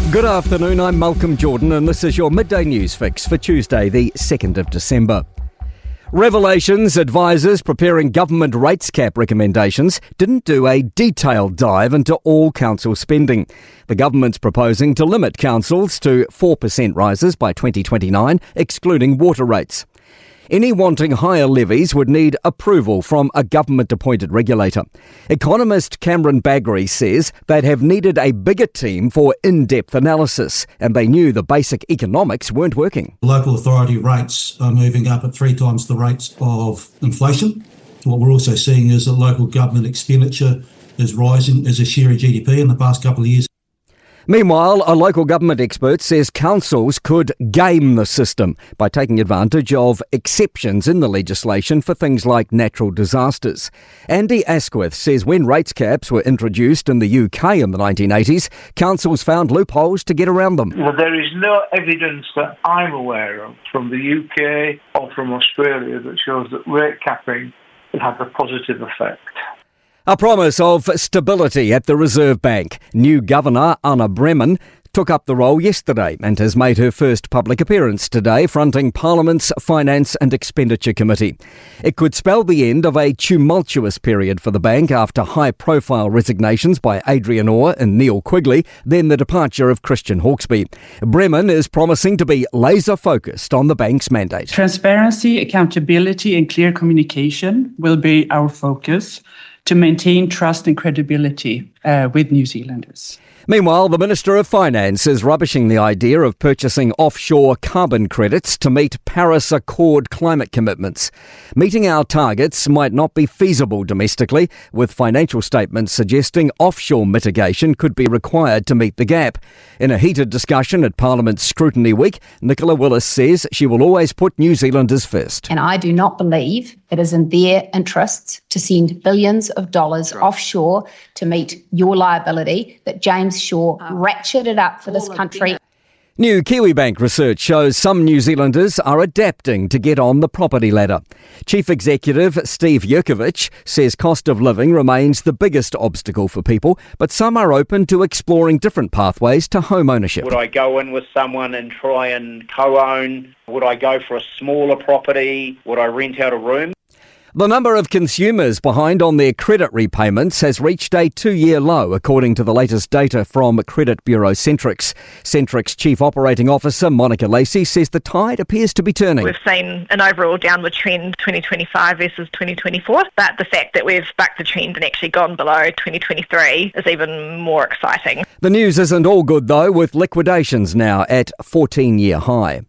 Good afternoon, I'm Malcolm Jordan and this is your Midday News Fix for Tuesday the 2nd of December. Revelations advisors preparing government rates cap recommendations didn't do a detailed dive into all council spending. The government's proposing to limit councils to 4% rises by 2029, excluding water rates. Any wanting higher levies would need approval from a government-appointed regulator. Economist Cameron Baggery says they'd have needed a bigger team for in-depth analysis, and they knew the basic economics weren't working. Local authority rates are moving up at 3 times the rates of inflation. What we're also seeing is that local government expenditure is rising as a share of GDP in the past couple of years. Meanwhile, a local government expert says councils could game the system by taking advantage of exceptions in the legislation for things like natural disasters. Andy Asquith says when rates caps were introduced in the UK in the 1980s, councils found loopholes to get around them. Well, there is no evidence that I'm aware of from the UK or from Australia that shows that rate capping had a positive effect. A promise of stability at the Reserve Bank. New Governor Anna Bremen took up the role yesterday and has made her first public appearance today fronting Parliament's Finance and Expenditure Committee. It could spell the end of a tumultuous period for the bank after high-profile resignations by Adrian Orr and Neil Quigley, then the departure of Christian Hawkesby. Bremen is promising to be laser-focused on the bank's mandate. Transparency, accountability and clear communication will be our focus to maintain trust and credibility with New Zealanders. Meanwhile, the Minister of Finance is rubbishing the idea of purchasing offshore carbon credits to meet Paris Accord climate commitments. Meeting our targets might not be feasible domestically, with financial statements suggesting offshore mitigation could be required to meet the gap. In a heated discussion at Parliament's Scrutiny Week, Nicola Willis says she will always put New Zealanders first. And I do not believe it is in their interests to send billions of dollars offshore to meet your liability that James Shaw ratcheted up for this country. New Kiwibank research shows some New Zealanders are adapting to get on the property ladder. Chief Executive Steve Jurkovic says cost of living remains the biggest obstacle for people, but some are open to exploring different pathways to home ownership. Would I go in with someone and try and co-own? Would I go for a smaller property? Would I rent out a room? The number of consumers behind on their credit repayments has reached a 2-year low, according to the latest data from credit bureau Centrix. Centrix Chief Operating Officer Monica Lacey says the tide appears to be turning. We've seen an overall downward trend 2025 versus 2024, but the fact that we've bucked the trend and actually gone below 2023 is even more exciting. The news isn't all good, though, with liquidations now at 14-year high.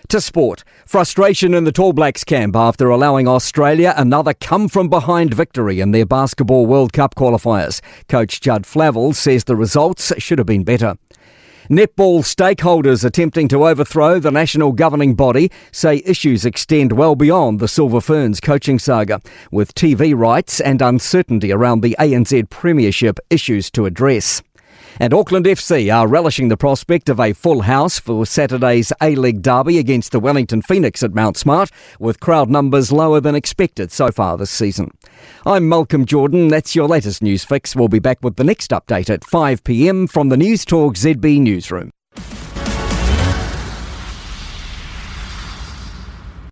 To sport, frustration in the Tall Blacks camp after allowing Australia another come-from-behind victory in their Basketball World Cup qualifiers. Coach Judd Flavel says the results should have been better. Netball stakeholders attempting to overthrow the national governing body say issues extend well beyond the Silver Ferns coaching saga, with TV rights and uncertainty around the ANZ Premiership issues to address. And Auckland FC are relishing the prospect of a full house for Saturday's A-League derby against the Wellington Phoenix at Mount Smart, with crowd numbers lower than expected so far this season. I'm Malcolm Jordan. That's your latest news fix. We'll be back with the next update at 5 p.m. from the Newstalk ZB newsroom.